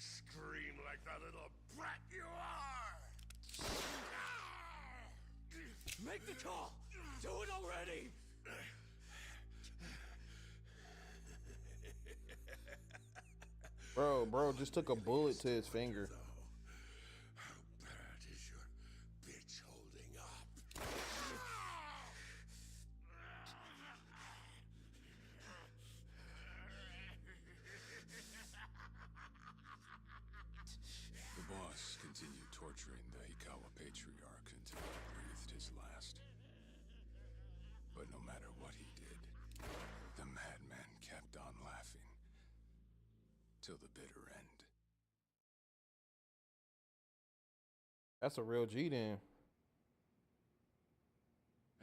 scream like the little brat you are! Make the call! Do it already! Bro just took a bullet to his finger. How bad is your bitch holding up? The boss continued torturing the Hikawa patriarch until he breathed his last. But no matter what he did, the madman kept on laughing. Till the bitter end. That's a real G then.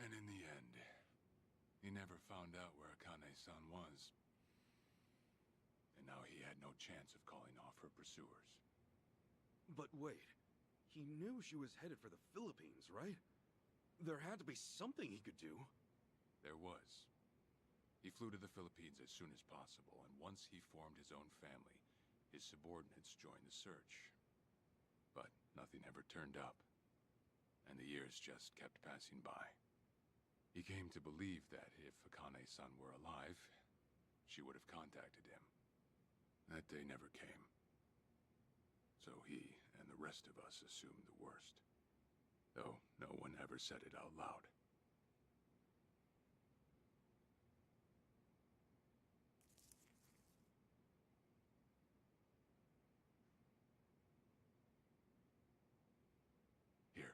And in the end, he never found out where Akane-san was. And now he had no chance of calling off her pursuers. But wait, he knew she was headed for the Philippines, right? There had to be something he could do. There was. He flew to the Philippines as soon as possible, and once he formed his own family, his subordinates joined the search. But nothing ever turned up, and the years just kept passing by. He came to believe that if Akane-san were alive, she would have contacted him. That day never came. So he and the rest of us assumed the worst, though no one ever said it out loud. Here.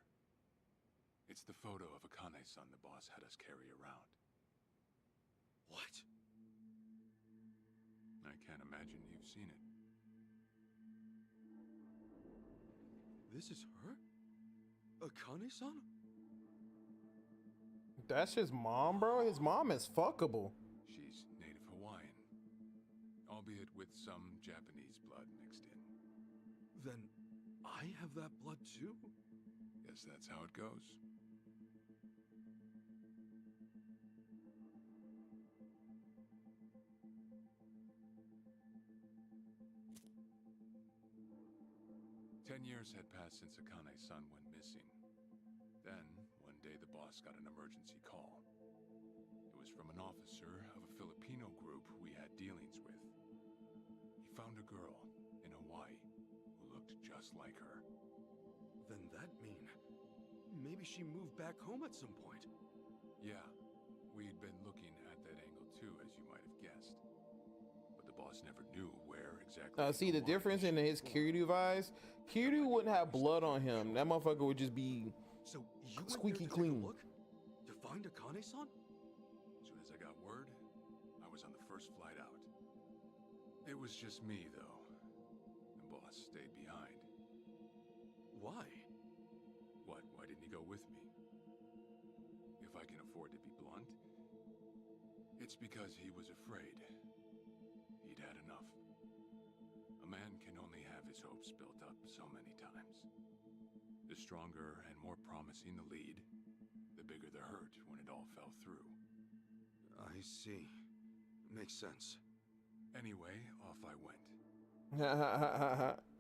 It's the photo of Akane-san the boss had us carry around. What? I can't imagine you've seen it. This is her? Akane-san? That's his mom, bro. His mom is fuckable. She's native Hawaiian, albeit with some Japanese blood mixed in. Then I have that blood too? Guess that's how it goes. Years had passed since Akane-san went missing. Then, one day the boss got an emergency call. It was from an officer of a Filipino group we had dealings with. He found a girl in Hawaii who looked just like her. Then that mean maybe she moved back home at some point. Yeah, we'd been looking at that angle too, as you might have guessed. But the boss never knew where exactly. See the difference in his Kiryu vibes? Kiryu wouldn't have blood on him. That motherfucker would just be So you went squeaky there to clean. Take a look? To find Akane-san? As soon as I got word, I was on the first flight out. It was just me, though. The boss stayed behind. Why? What? Why didn't he go with me? If I can afford to be blunt, it's because he was afraid. He'd had enough. A man can only have his hopes built up so many times. The stronger and more promising the lead, the bigger the hurt when it all fell through. I see. Makes sense. Anyway, off I went.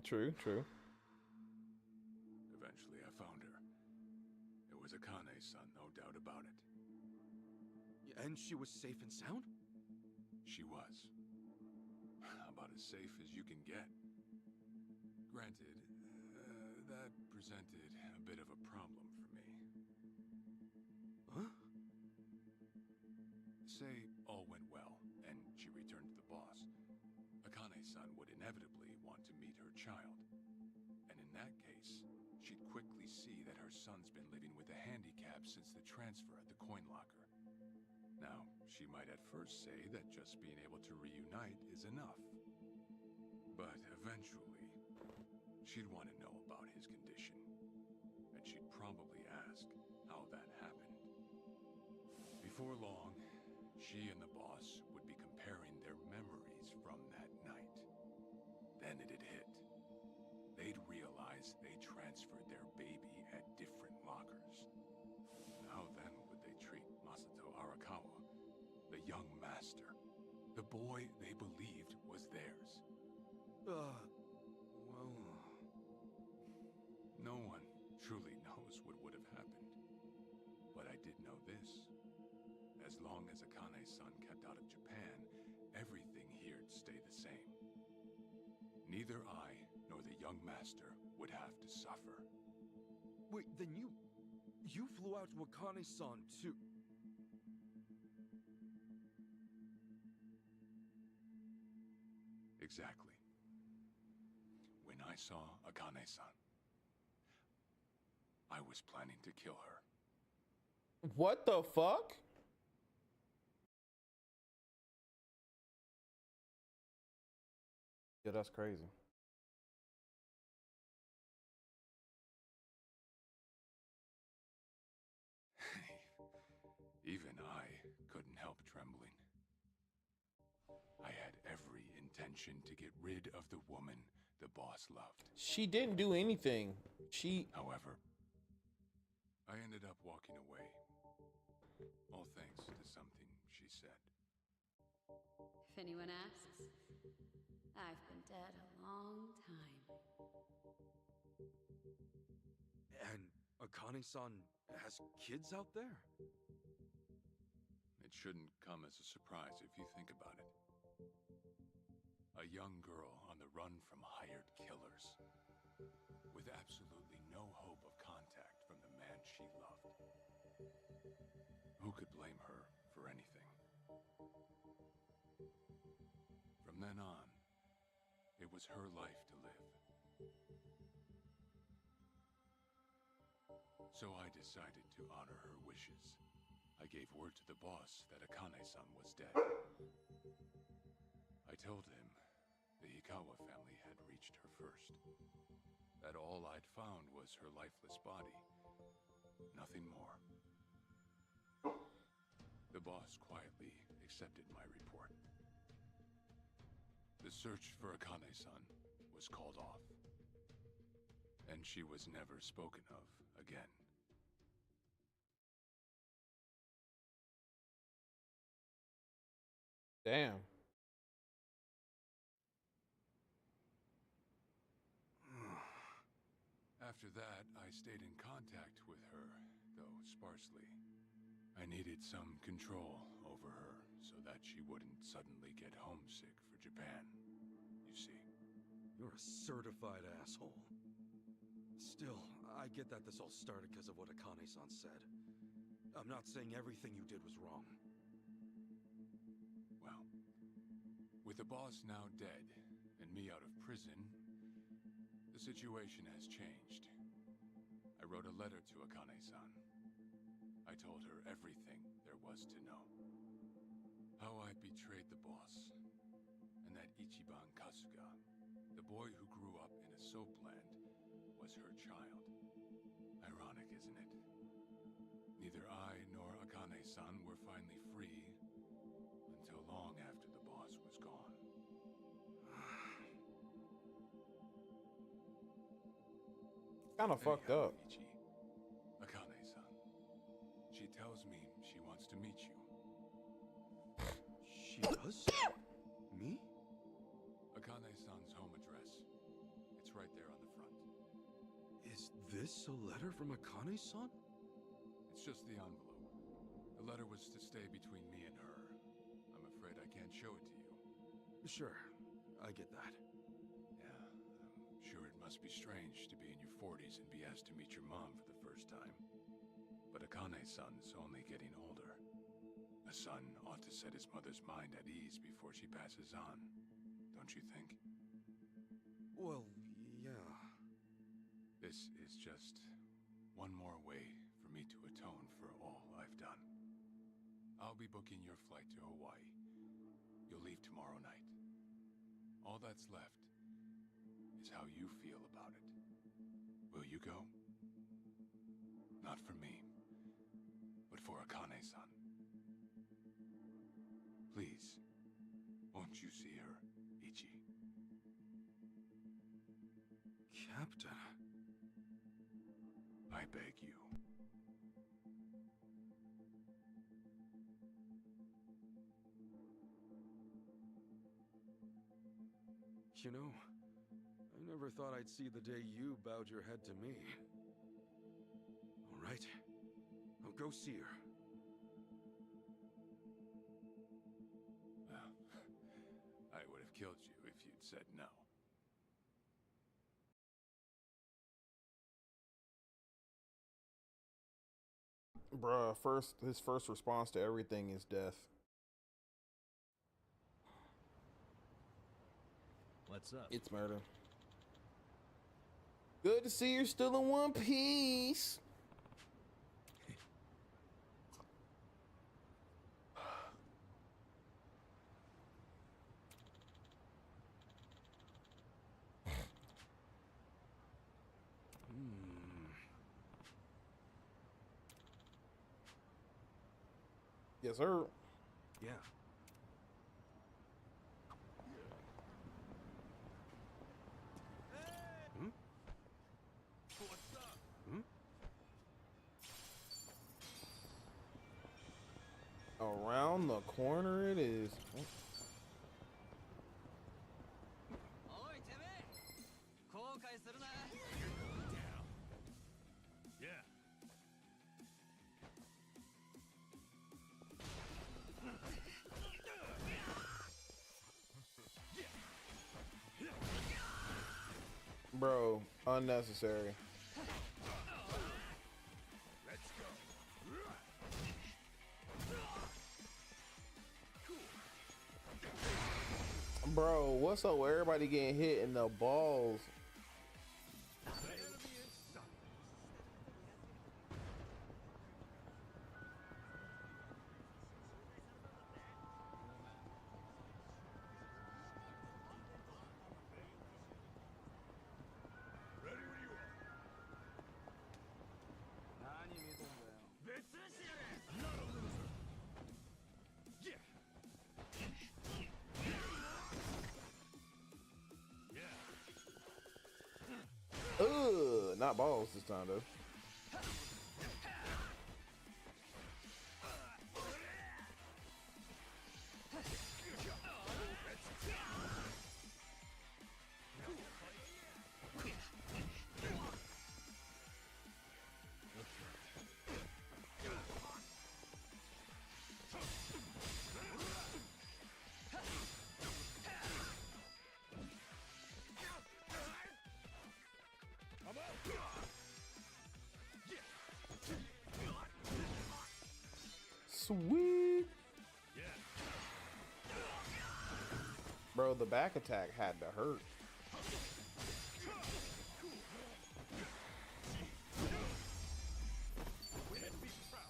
True. Eventually I found her. It was Akane-san, no doubt about it. And she was safe and sound? She was. About as safe as you can get. Granted, that presented a bit of a problem for me. Huh? Say all went well, and she returned to the boss. Akane-san would inevitably want to meet her child. And in that case, she'd quickly see that her son's been living with a handicap since the transfer at the coin locker. Now, she might at first say that just being able to reunite is enough. But eventually, she'd want to know about his condition. And she'd probably ask how that happened. Before long, she and the boss would be comparing their memories from that night. Then it'd hit. They'd realize they transferred their baby at different lockers. How then would they treat Masato Arakawa, the young master, the boy they believed was theirs? this. As long as Akane's son kept out of Japan, everything here'd stay the same. Neither I nor the young master would have to suffer. Wait, then you flew out to Akane-san too? Exactly. When I saw Akane-san, I was planning to kill her. What the fuck? Yeah, that's crazy. Even I couldn't help trembling. I had every intention to get rid of the woman the boss loved. She didn't do anything. However, I ended up walking away. All thanks to something she said. If anyone asks, I've been dead a long time. And Akane-san has kids out there? It shouldn't come as a surprise if you think about it. A young girl on the run from hired killers, with absolutely no hope of contact from the man she loved. Who could blame her for anything? From then on, it was her life to live. So I decided to honor her wishes. I gave word to the boss that Akane-san was dead. I told him the Hikawa family had reached her first. That all I'd found was her lifeless body. Nothing more. The boss quietly accepted my report. The search for Akane-san was called off. And she was never spoken of again. Damn. After that, I stayed in contact with her, though sparsely. I needed some control over her so that she wouldn't suddenly get homesick for Japan, you see. You're a certified asshole. Still, I get that this all started because of what Akane-san said. I'm not saying everything you did was wrong. Well, with the boss now dead and me out of prison, the situation has changed. I wrote a letter to Akane-san. I told her everything there was to know. How I betrayed the boss, and that Ichiban Kasuga, the boy who grew up in a soap land, was her child. Ironic, isn't it? Neither I nor Akane-san were finally free until long after the boss was gone. Kind of fucked Anyhow, up. Ichi, Akane-san. She tells me she wants to meet you. She does? Me? Akane-san's home address. It's right there on the front. Is this a letter from Akane-san? It's just the envelope. The letter was to stay between me and her. I'm afraid I can't show it to you. Sure, I get that. Yeah, I'm sure it must be strange to be in your 40s and be asked to meet your mom for the first time. But Akane-san's only getting older. A son ought to set his mother's mind at ease before she passes on, don't you think? Well, yeah. This is just one more way for me to atone for all I've done. I'll be booking your flight to Hawaii. You'll leave tomorrow night. All that's left is how you feel about it. Will you go? Not for me, but for Akane-san. Please, won't you see her, Ichi? Captain. I beg you. You know, I never thought I'd see the day you bowed your head to me. All right, I'll go see her. have killed you if you'd said no. Bruh, his first response to everything is death. What's up? It's murder. Good to see you're still in one piece. Yes, sir. Yeah. Hmm? What's up? Hmm? Around the corner it is. Yeah. Bro, unnecessary. Let's go. Bro, what's up with everybody getting hit in the balls? The enemy is sight. Ready when you are. Not a loser. Yeah. Yeah. Ugh, not balls this time though. I'm out. Sweet. Yeah. Bro, the back attack had to hurt. Let's be proud.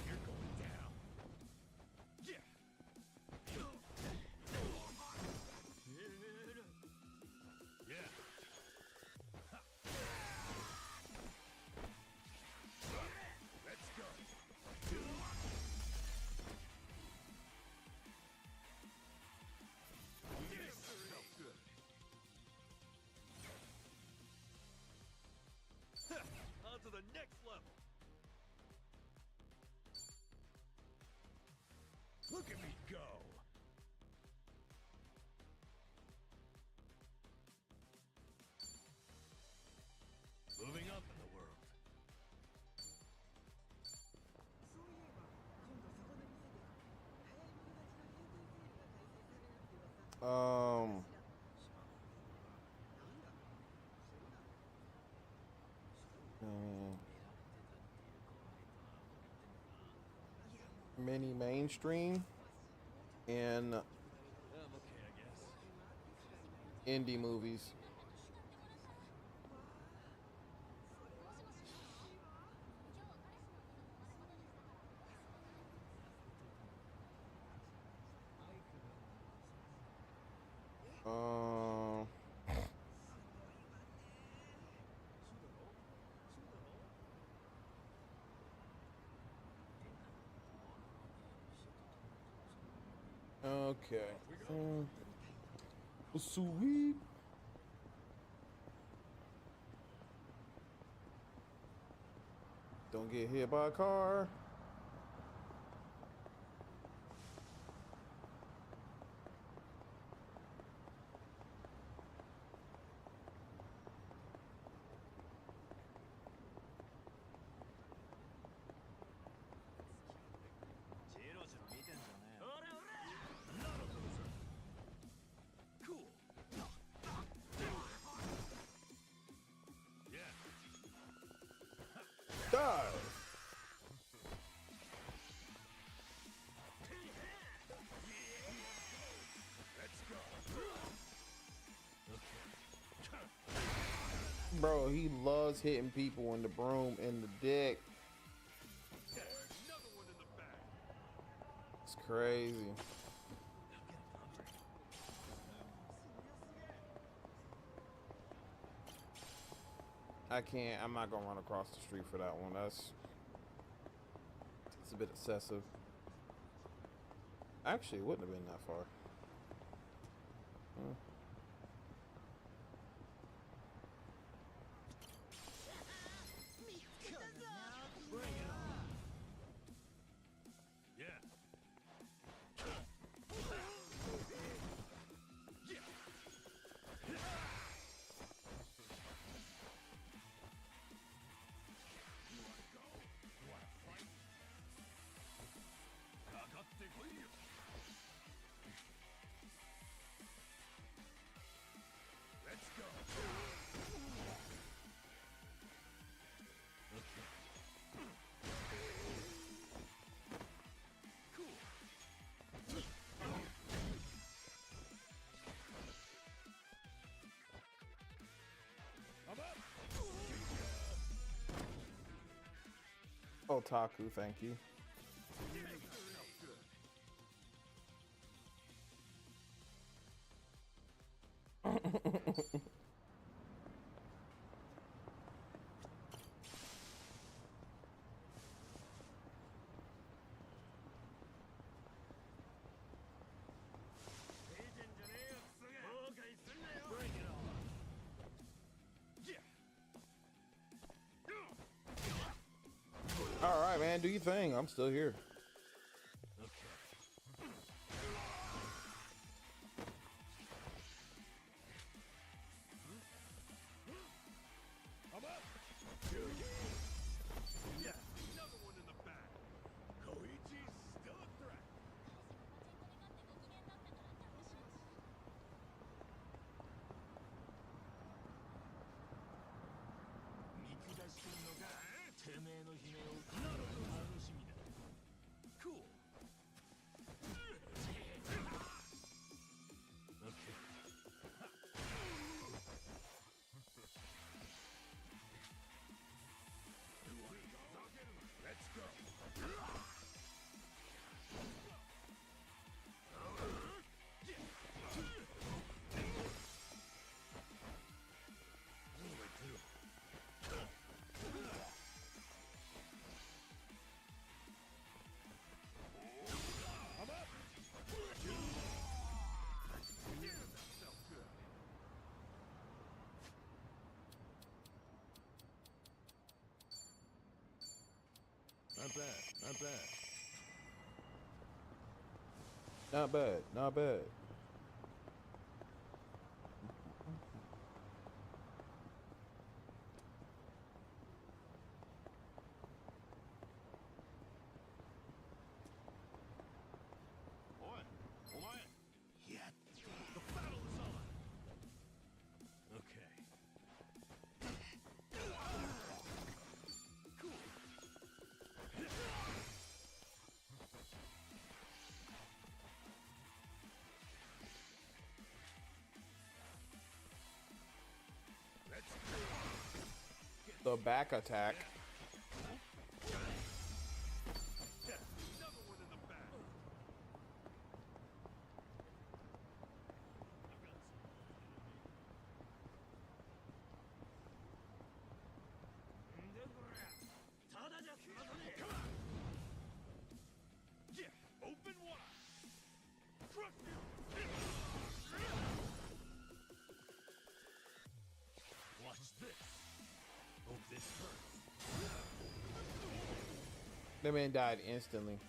You're going down. Yeah. Yeah. Ha. Let's go. This felt good. On to the next level. Look at me go. Moving up in the world. mm, Mini mainstream and I'm okay, I guess. indie movies. Um, okay. Sweet. Don't get hit by a car. Bro, he loves hitting people in the broom in the dick. It's crazy. I can't. I'm not gonna run across the street for that one. It's a bit excessive. Actually, it wouldn't have been that far. Huh. Otaku, thank you. All right, man, do your thing. I'm still here. Not bad, not bad. Not bad, not bad. The back attack. That man died instantly.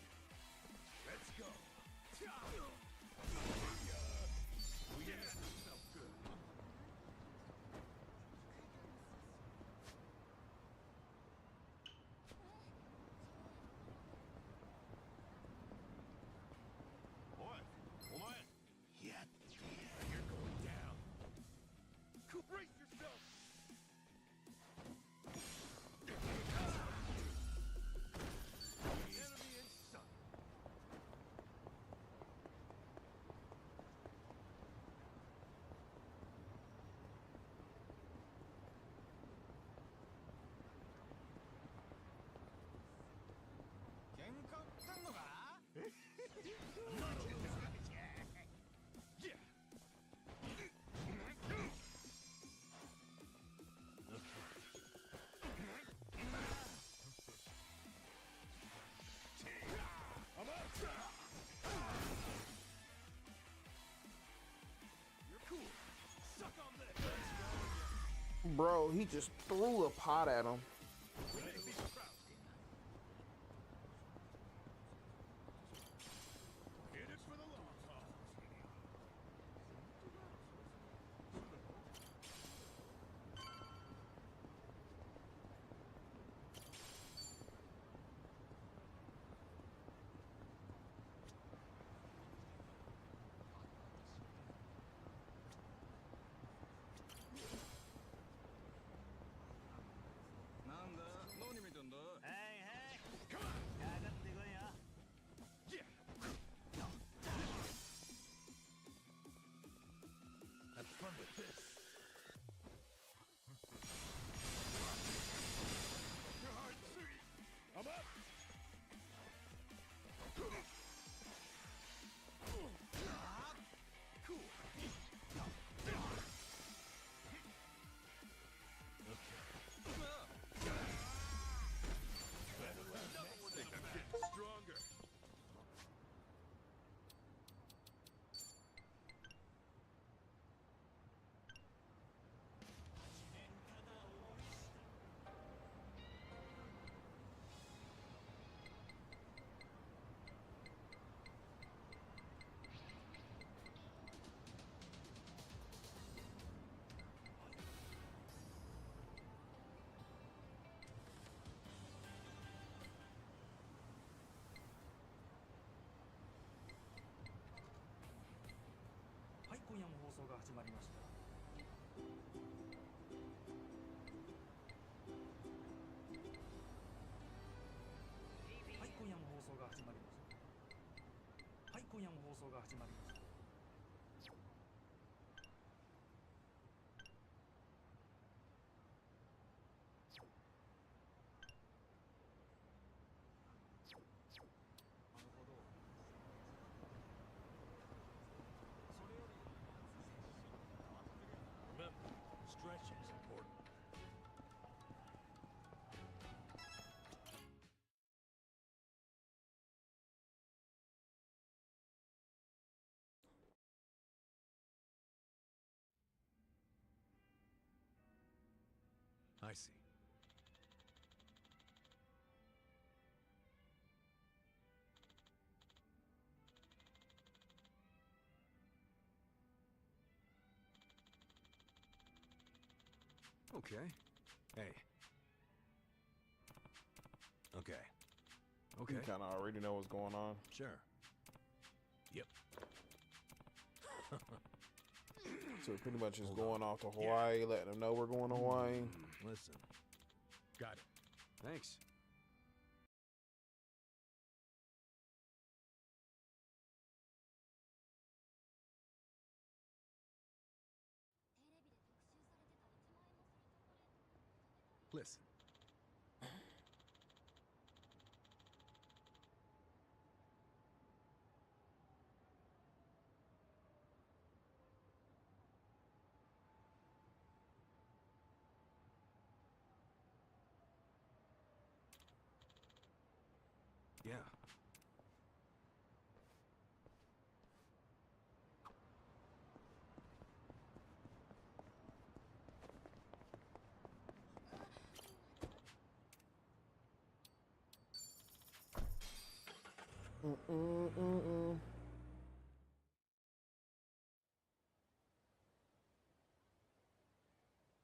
Bro, he just threw a pot at him. Stretching is important. I see. Okay. Hey. Okay. You kind of already know what's going on. Sure. Yep. So we're pretty much just going off to Hawaii, letting them know we're going to Hawaii. Listen. Got it. Thanks. Listen. Yeah.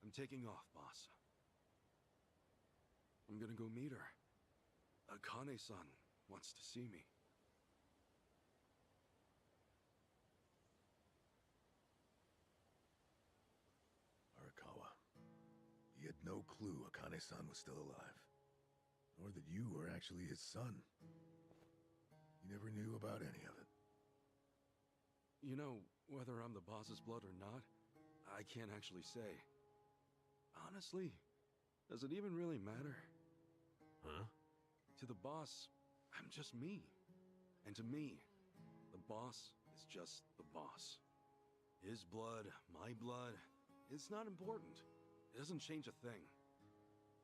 I'm taking off, boss. I'm gonna go meet her. Akane-san wants to see me. Arakawa, he had no clue Akane-san was still alive, nor that you were actually his son. He never knew about any of it. You know, whether I'm the boss's blood or not, I can't actually say. Honestly, does it even really matter? Huh? To the boss, I'm just me. And to me, the boss is just the boss. His blood, my blood, it's not important. It doesn't change a thing.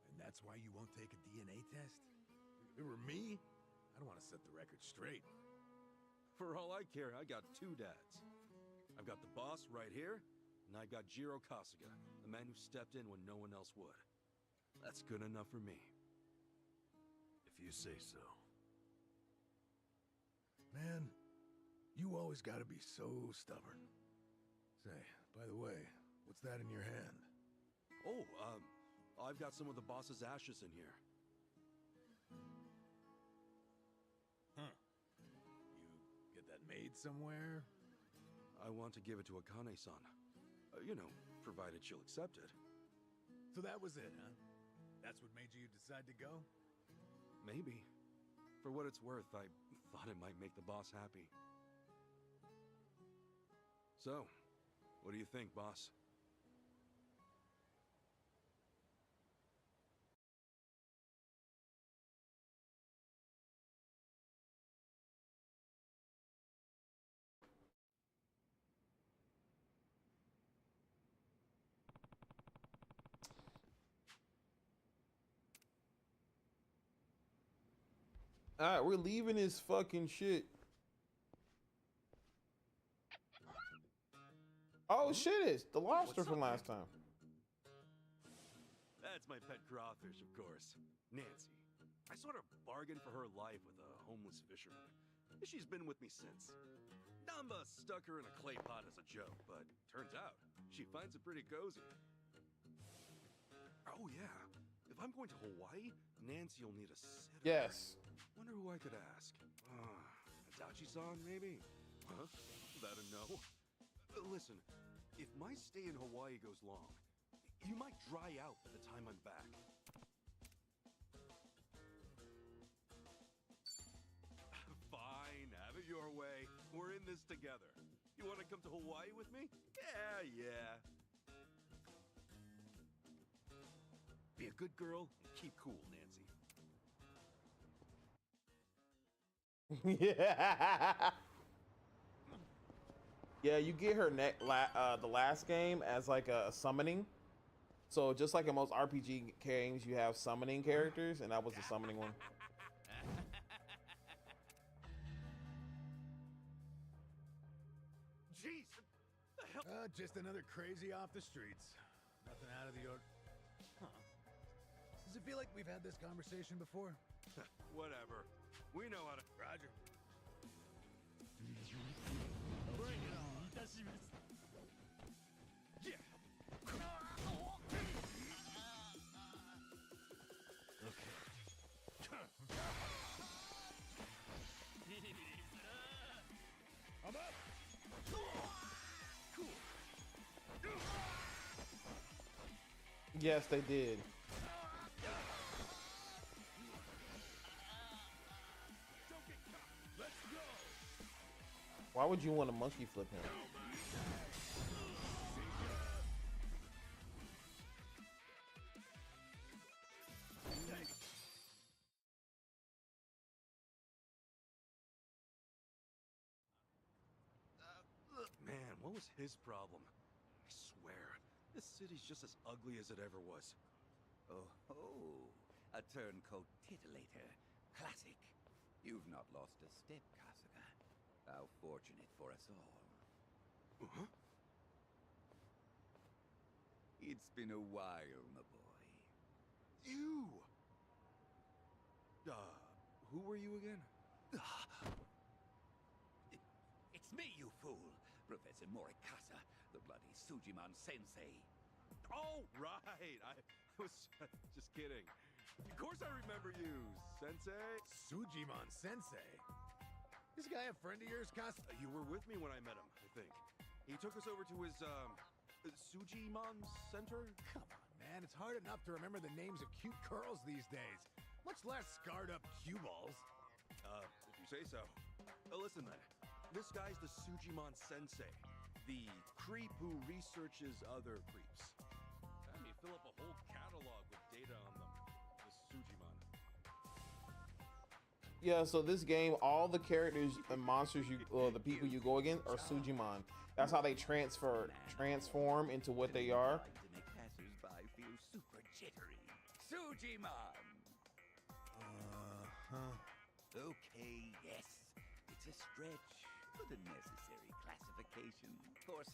And that's why you won't take a DNA test? If it were me, I'd want to set the record straight. For all I care, I got two dads. I've got the boss right here, and I've got Jiro Kasuga, The man who stepped in when no one else would. That's good enough for me. If you say so. Man, you always gotta be so stubborn. Say, by the way, what's that in your hand? Oh, I've got some of the boss's ashes in here. Huh. You get that made somewhere? I want to give it to Akane-san. You know, provided she'll accept it. So that was it, huh? That's what made you decide to go? Maybe. For what it's worth, I thought it might make the boss happy. So, what do you think, boss? All right, we're leaving this fucking shit. Oh shit, it's the lobster from last time. That's my pet crawfish, of course. Nancy. I sort of bargained for her life with a homeless fisherman. She's been with me since. Namba stuck her in a clay pot as a joke, but turns out she finds it pretty cozy. Oh yeah, if I'm going to Hawaii, Nancy will need a sitter. Yes. Wonder who I could ask. Adachi-san, maybe? Huh? That a no? Listen, if my stay in Hawaii goes long, you might dry out by the time I'm back. Fine, have it your way. We're in this together. You want to come to Hawaii with me? Yeah. Be a good girl and keep cool, Nancy. Yeah. Yeah, you get her the last game as like a summoning. So just like in most RPG games, you have summoning characters, and that was the summoning one. Jeez, the hell? Just another crazy off the streets. Nothing out of the ordinary. Huh. Does it feel like we've had this conversation before? Whatever. We know how to. Roger. Bring it on. Yeah. I'm up. Cool. Yes, they did. Let's go. Why would you want to monkey flip him? Man, what was his problem? I swear, this city's just as ugly as it ever was. Oh ho! A turncoat titillator. Classic. You've not lost a step, Kasuga. How fortunate for us all. Huh? It's been a while, my boy. You! Who were you again? It's me, you fool! Professor Morikasa, the bloody Sujiman sensei. Oh, right! I was just kidding. Of course I remember you, Sensei. Sujiman Sensei. This guy a friend of yours, Kas? You were with me when I met him, I think. He took us over to his, Sujiman Center? Come on, man. It's hard enough to remember the names of cute girls these days. Much less scarred up cue balls. If you say so. Listen then. This guy's the Sujiman Sensei. The creep who researches other creeps. Had me fill up a whole catalog with data on them. The Sujiman. Yeah, so this game, all the characters and monsters the people you go against are Sujiman. That's how they transform into what they are. To make passers-by feel super jittery. Sujiman! Okay, yes. It's a stretch, but a necessary classification. For